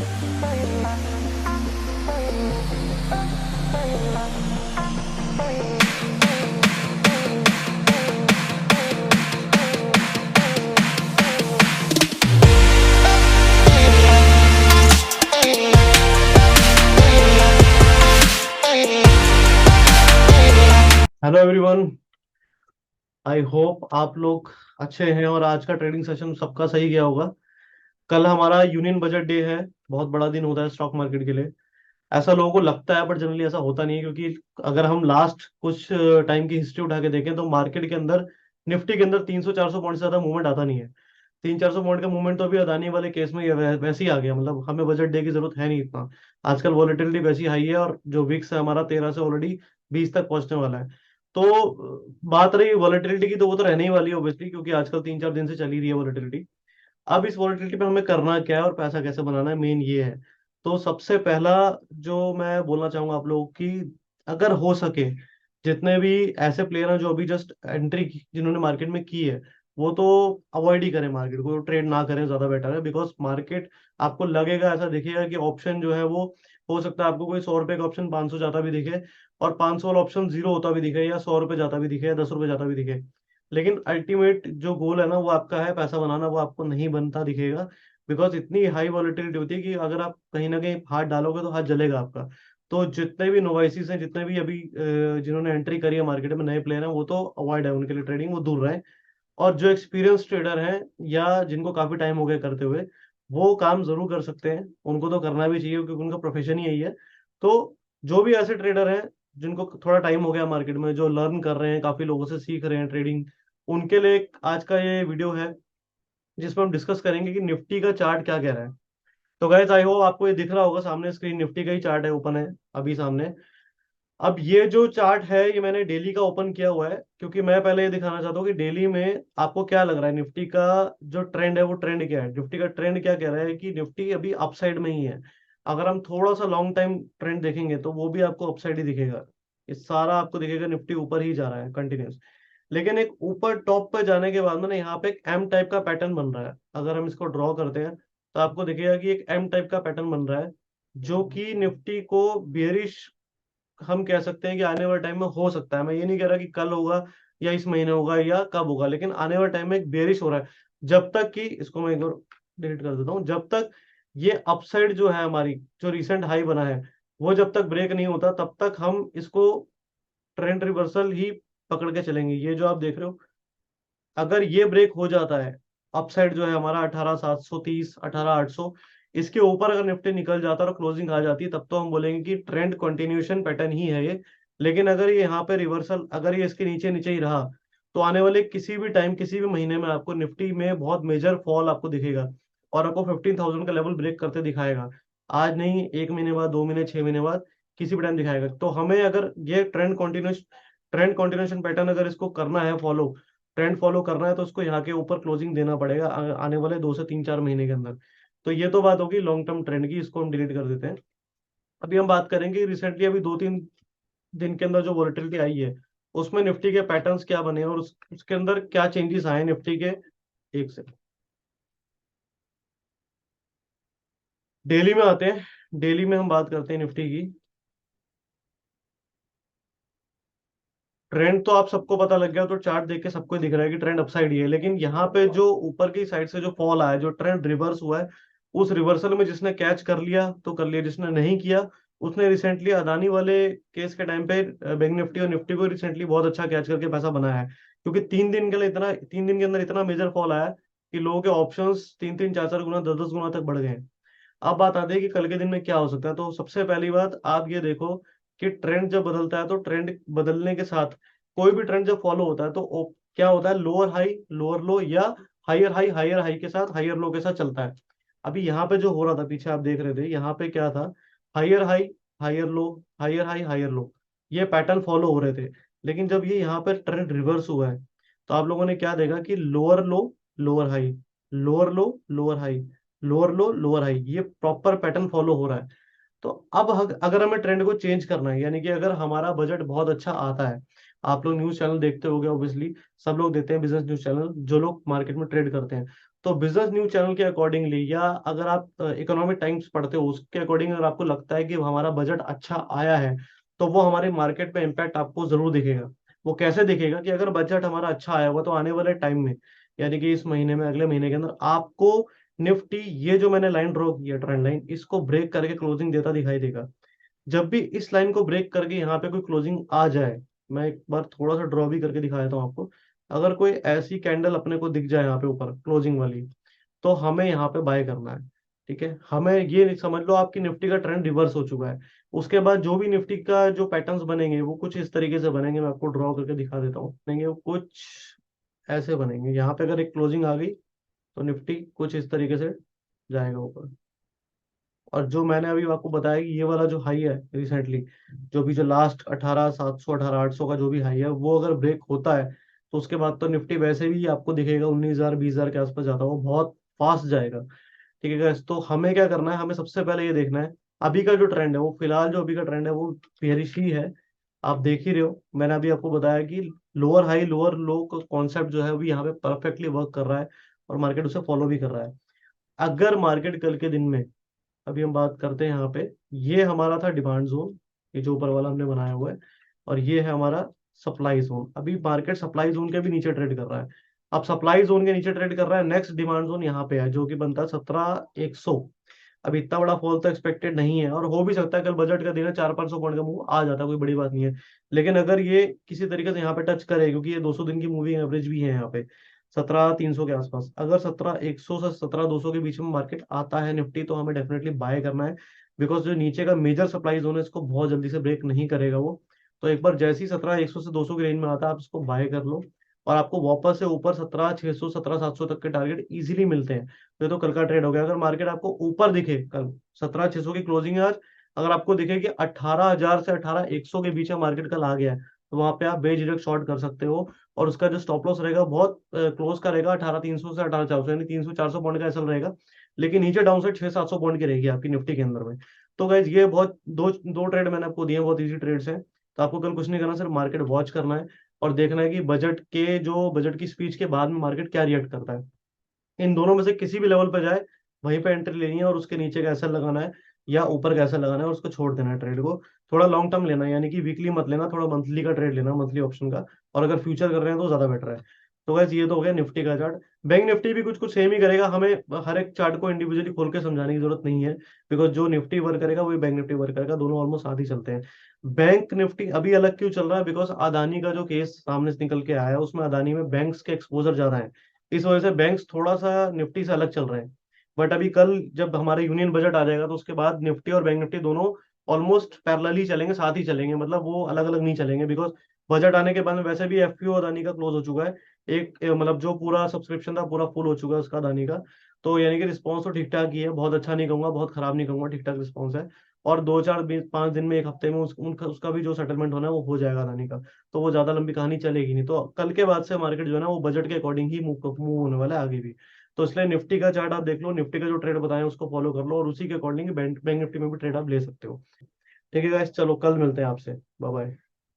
Hello everyone. I hope आप लोग अच्छे हैं और आज का ट्रेडिंग सेशन सबका सही गया होगा। कल हमारा यूनियन बजट डे है। बहुत बड़ा दिन होता है स्टॉक मार्केट के लिए। ऐसा लोगों को लगता है बट जनरली ऐसा होता नहीं है, क्योंकि अगर हम लास्ट कुछ टाइम की हिस्ट्री उठा के देखें तो मार्केट के अंदर, निफ्टी के अंदर 300-400 पॉइंट से ज्यादा मूवमेंट आता नहीं है। 300-400 पॉइंट का मूवमेंट तो अभी अदानी वाले केस में वैसे ही आ गया। मतलब हमें बजट डे की जरूरत है नहीं इतना। आजकल वॉलेटिलिटी वैसी हाई है और जो विक्स है हमारा 13 से ऑलरेडी 20 तक पहुंचने वाला है। तो बात रही वॉलेटिलिटी की, तो वो तो रहने ही वाली है ऑब्वियसली, क्योंकि आजकल 3-4 दिन से चली रही है वॉलेटिलिटी। अब इस वॉलेटिलिटी पे हमें करना क्या है और पैसा कैसे बनाना है, मेन ये है। तो सबसे पहला जो मैं बोलना चाहूंगा आप लोगों की, अगर हो सके जितने भी ऐसे प्लेयर हैं जो अभी जस्ट एंट्री जिन्होंने मार्केट में की है, वो तो अवॉइड ही करें मार्केट को, ट्रेड ना करें, ज्यादा बेटर है। बिकॉज मार्केट आपको लगेगा, ऐसा दिखेगा कि ऑप्शन जो है वो, हो सकता है आपको कोई 100 रुपए का ऑप्शन 500 जाता भी दिखे, और 500 वाला ऑप्शन जीरो होता भी दिखे, या 100 रुपए जाता भी दिखे, या 10 रुपए जाता भी दिखे। लेकिन अल्टीमेट जो गोल है ना वो आपका है पैसा बनाना, वो आपको नहीं बनता दिखेगा। बिकॉज इतनी हाई वॉलेटिलिटी होती है कि अगर आप कहीं ना कहीं हाथ डालोगे तो हाथ जलेगा आपका। तो जितने भी नोवाइसिस हैं, जितने भी अभी जिन्होंने एंट्री करी है मार्केट में, नए प्लेयर हैं, वो तो अवॉइड है उनके लिए ट्रेडिंग, वो दूर रहे। और जो एक्सपीरियंस ट्रेडर हैं या जिनको काफी टाइम हो गया करते हुए, वो काम जरूर कर सकते हैं। उनको तो करना भी चाहिए क्योंकि उनका प्रोफेशन ही यही है। तो जो भी ऐसे ट्रेडर हैं जिनको थोड़ा टाइम हो गया मार्केट में, जो लर्न कर रहे हैं, काफी लोगों से सीख रहे हैं ट्रेडिंग, उनके लिए आज का ये वीडियो है जिसमें हम डिस्कस करेंगे कि निफ्टी का चार्ट क्या कह रहा है। तो गाइस आई होप आपको ये दिख रहा होगा सामने स्क्रीन, निफ्टी का ही चार्ट है, ओपन है अभी सामने। अब ये जो चार्ट है ये मैंने डेली का ओपन किया हुआ है, क्योंकि मैं पहले ये दिखाना चाहता हूँ कि डेली में आपको क्या लग रहा है, निफ्टी का जो ट्रेंड है वो ट्रेंड क्या है, निफ्टी का ट्रेंड क्या कह रहा है कि निफ्टी अभी अपसाइड में ही है। अगर हम थोड़ा सा लॉन्ग टाइम ट्रेंड देखेंगे तो वो भी आपको अपसाइड ही दिखेगा। ये सारा आपको दिखेगा निफ्टी ऊपर ही जा रहा है कंटिन्यूस। लेकिन एक ऊपर टॉप पे जाने के बाद में ना, यहाँ पे एक एम टाइप का पैटर्न बन रहा है। अगर हम इसको ड्रॉ करते हैं तो आपको दिखेगा कि एक एम टाइप का पैटर्न बन रहा है, जो कि निफ्टी को बेरिश हम कह सकते हैं कि आने वाले टाइम में हो सकता है। मैं ये नहीं कह रहा कि कल होगा या इस महीने होगा या कब होगा, लेकिन आने वाले टाइम में एक बेरिश हो रहा है। जब तक कि इसको मैं एक बार डिलीट कर देता हूँ, जब तक ये अपसाइड जो है हमारी, जो रिसेंट हाई बना है, वो जब तक ब्रेक नहीं होता तब तक हम इसको ट्रेंड रिवर्सल ही पकड़ के चलेंगे। ये जो आप देख रहे हो, अगर ये ब्रेक हो जाता है, अपसाइड जो है हमारा 18,730, 18,800, इसके ऊपर अगर निफ्टी निकल जाता है और क्लोजिंग आ जाती है, तब तो हम बोलेंगे कि ट्रेंड कंटिन्यूएशन पैटर्न ही है ये। लेकिन अगर ये यहाँ पे रिवर्सल, अगर ये इसके नीचे नीचे ही रहा, तो आने वाले किसी भी टाइम, किसी भी महीने में आपको निफ्टी में बहुत मेजर फॉल आपको दिखेगा, और आपको 15,000 का लेवल ब्रेक करते दिखाएगा। आज नहीं, 1 महीने बाद, 2 महीने, 6 महीने बाद, किसी भी टाइम दिखाएगा। तो हमें अगर ये ट्रेंड कंटिन्यूएशन पैटर्न अगर इसको करना है फॉलो, ट्रेंड फॉलो करना है, तो उसको यहाँ के ऊपर क्लोजिंग देना पड़ेगा आने वाले 2 से 3-4 महीने के अंदर। तो ये तो बात होगी लॉन्ग टर्म ट्रेंड की, इसको हम डिलीट कर देते हैं। अभी हम बात करेंगे रिसेंटली, अभी 2-3 दिन के अंदर जो वोलेटिलिटी आई है, उसमें निफ्टी के पैटर्न्स क्या बने हैं और उसके अंदर क्या चेंजेस आए निफ्टी के। एक से डेली में आते हैं, डेली में हम बात करते हैं निफ्टी की। ट्रेंड तो आप सबको पता लग गया, तो चार्ट देख के सबको दिख रहा है कि ट्रेंड अपसाइड ही है। लेकिन यहाँ पे जो ऊपर की साइड से जो फॉल आया, जो ट्रेंड रिवर्स हुआ है, उस रिवर्सल में जिसने कैच कर लिया तो कर लिया, जिसने नहीं किया उसने रिसेंटली अदानी वाले केस के टाइम पे बैंक निफ्टी और निफ्टी को रिसेंटली बहुत अच्छा कैच करके पैसा बनाया है। क्योंकि 3 दिन के लिए इतना, 3 दिन के अंदर इतना मेजर फॉल आया कि लोगों के ऑप्शंस 3-3, 4-4 गुना, 10-10 गुना तक बढ़ गए हैं। अब बात आती है कि कल के दिन में क्या हो सकता है। तो सबसे पहली बात आप ये देखो कि ट्रेंड जब बदलता है, तो ट्रेंड बदलने के साथ कोई भी ट्रेंड जब फॉलो होता है तो क्या होता है, लोअर हाई लोअर लो, या हायर हाई के साथ हायर लो के साथ चलता है। अभी यहाँ पे जो हो रहा था, पीछे आप देख रहे थे, यहाँ पे क्या था, higher high higher low, higher high higher low, ये पैटर्न फॉलो हो रहे थे। लेकिन जब ये यहाँ पे ट्रेंड रिवर्स हुआ है, तो आप लोगों ने क्या देखा कि लोअर लो लोअर हाई, लोअर लो लोअर हाई, लोअर लो लोअर हाई, ये प्रॉपर पैटर्न फॉलो हो रहा है। तो अब अगर हमें ट्रेंड को चेंज करना है, यानी कि अगर हमारा बजट बहुत अच्छा आता है, आप लोग न्यूज चैनल देखते होंगे ऑब्वियसली, सब लोग देते हैं बिजनेस न्यूज चैनल, जो लोग मार्केट में ट्रेड करते हैं, तो बिजनेस न्यूज चैनल के अकॉर्डिंगली, या अगर आप इकोनॉमिक टाइम्स पढ़ते हो उसके अकॉर्डिंग, अगर आपको लगता है कि हमारा बजट अच्छा आया है, तो वो हमारे मार्केट पे इम्पैक्ट आपको जरूर दिखेगा। वो कैसे दिखेगा कि अगर बजट हमारा अच्छा आया होगा तो आने वाले टाइम में, यानी कि इस महीने में, अगले महीने के अंदर आपको निफ्टी, ये जो मैंने लाइन ड्रॉ की है ट्रेंड लाइन, इसको ब्रेक करके क्लोजिंग देता दिखाई देगा। जब भी इस लाइन को ब्रेक करके यहाँ पे कोई क्लोजिंग आ जाए, मैं एक बार थोड़ा सा ड्रॉ भी करके दिखा देता हूँ आपको। अगर कोई ऐसी कैंडल अपने को दिख जाए यहाँ पे ऊपर क्लोजिंग वाली, तो हमें यहाँ पे बाय करना है। ठीक है, हमें ये नहीं, समझ लो आपकी निफ्टी का ट्रेंड रिवर्स हो चुका है। उसके बाद जो भी निफ्टी का जो पैटर्न्स बनेंगे वो कुछ इस तरीके से बनेंगे, मैं आपको ड्रॉ करके दिखा देता हूँ। बनेंगे वो कुछ ऐसे बनेंगे, यहाँ पे अगर एक क्लोजिंग आ गई तो निफ्टी कुछ इस तरीके से जाएगा ऊपर। और जो मैंने अभी आपको बताया कि ये वाला जो हाई है रिसेंटली, जो भी जो लास्ट 18,700 18,800 का जो भी हाई है, वो अगर ब्रेक होता है तो उसके बाद तो निफ्टी वैसे भी आपको दिखेगा 19,000 20,000 के आसपास जाता है, वो बहुत फास्ट जाएगा। ठीक है guys? तो हमें क्या करना है, हमें सबसे पहले ये देखना है अभी का जो ट्रेंड है, वो फिलहाल जो अभी का ट्रेंड है वो बेयरिश ही है। आप देख ही रहे हो, मैंने अभी आपको बताया कि लोअर हाई लोअर लो का कॉन्सेप्ट जो है वो भी यहाँ पे परफेक्टली वर्क कर रहा है, और मार्केट उसे फॉलो भी कर रहा है। अगर मार्केट कल के दिन में, अभी हम बात करते हैं यहाँ पे, ये हमारा था डिमांड जोन, ये जो ऊपर वाला हमने बनाया हुआ है, और ये है हमारा सप्लाई जोन। अभी मार्केट सप्लाई जोन के भी नीचे ट्रेड कर रहा है। अब सप्लाई जोन के नीचे ट्रेड कर रहा है, नेक्स्ट डिमांड जोन यहाँ पे है जो कि बनता है 17,100। अभी इतना बड़ा फॉल तो एक्सपेक्टेड नहीं है, और हो भी सकता है कल बजट का दिन है, 400-500 पॉइंट का मूव आ जाता है, कोई बड़ी बात नहीं है। लेकिन अगर ये किसी तरीके से यहाँ पे टच करे, क्योंकि ये 200 दिन की मूविंग एवरेज भी है यहाँ पे 17,300 के आसपास, अगर 17,100 से 17,200 के बीच में मार्केट आता है निफ्टी, तो हमें डेफिनेटली बाय करना है। बिकॉज जो नीचे का मेजर सप्लाई जोन है इसको बहुत जल्दी से ब्रेक नहीं करेगा वो। तो एक बार जैसे ही 17,100 से 200 की रेंज में आता है, आप इसको बाय कर लो, और आपको वापस से ऊपर 17,600 17,700 तक के टारगेट इजीली मिलते हैं। तो ये तो कल का ट्रेड हो गया। अगर मार्केट आपको ऊपर दिखे कल, 17,600 की क्लोजिंग है आज, अगर आपको दिखे कि 18,000 से 18,100 के बीच में मार्केट कल आ गया है, तो वहां पे आप बेझिझक शॉर्ट कर सकते हो। और उसका जो स्टॉप लॉस रहेगा बहुत क्लोज का रहेगा, 18,300 से 18,400, यानी 300-400 पॉइंट का ऐसा रहेगा। लेकिन नीचे डाउन साइड 600-700 पॉइंट की रहेगी आपकी निफ्टी के अंदर में। तो गाइज ये बहुत दो दो ट्रेड मैंने आपको दिए हैं, बहुत इजी ट्रेड्स हैं। तो आपको कल कुछ नहीं करना, सिर्फ मार्केट वॉच करना है, और देखना है कि बजट की स्पीच के बाद में मार्केट क्या रिएक्ट करता है। इन दोनों में से किसी भी लेवल पर जाए, वहीं पे एंट्री लेनी है, और उसके नीचे कैसे लगाना है या ऊपर कैसे लगाना है, और उसको छोड़ देना है ट्रेड को। थोड़ा लॉन्ग टर्म लेना है, यानी कि वीकली मत लेना, थोड़ा मंथली का ट्रेड लेना, मंथली ऑप्शन का। और अगर फ्यूचर कर रहे हैं तो ज्यादा बेटर है। तो वैसे ये तो हो गया निफ्टी का चार्ट। बैंक निफ्टी भी कुछ कुछ सेम ही करेगा, हमें हर एक चार्ट को इंडिविजुअली खोल के समझाने की जरूरत नहीं है। बिकॉज जो निफ्टी वर्क करेगा वही बैंक निफ्टी वर्क करेगा, दोनों ऑलमोस्ट साथ ही चलते हैं। बैंक निफ्टी अभी अलग क्यों चल रहा है, बिकॉज अदानी का जो केस सामने से निकल के आया है, उसमें अदानी में बैंक्स के एक्सपोजर ज्यादा है। इस वजह से बैंक्स थोड़ा सा निफ्टी से अलग चल रहे हैं। बट अभी कल जब हमारा यूनियन बजट आ जाएगा, तो उसके बाद निफ्टी और बैंक निफ्टी दोनों ऑलमोस्ट पैरेलल ही चलेंगे, साथ ही चलेंगे, मतलब वो अलग अलग नहीं चलेंगे। बिकॉज बजट आने के बाद में वैसे भी एफपीओ अदानी का क्लोज हो चुका है। मतलब जो पूरा सब्सक्रिप्शन था पूरा फुल हो चुका है उसका अदानी का। तो यानी कि रिस्पॉन्स तो ठीक ठाक ही है, बहुत अच्छा नहीं कहूंगा, बहुत खराब नहीं कहूंगा, ठीक ठाक रिस्पॉन्स है। और 2-4 5 दिन में, एक हफ्ते में उसका भी जो सेटलमेंट होना है वो हो जाएगा अदानी का। तो वो ज्यादा लंबी कहानी चलेगी नहीं। तो कल के बाद से मार्केट जो है ना वो बजट के अकॉर्डिंग ही मूव होने वाला है आगे भी। तो इसलिए निफ्टी का चार्ट आप देख लो, निफ्टी का जो ट्रेड बताएं उसको फॉलो कर लो, और उसी के अकॉर्डिंग बैंक बैंक निफ्टी में भी ट्रेड आप ले सकते हो। ठीक है गाइस, चलो कल मिलते हैं आपसे। Bye bye.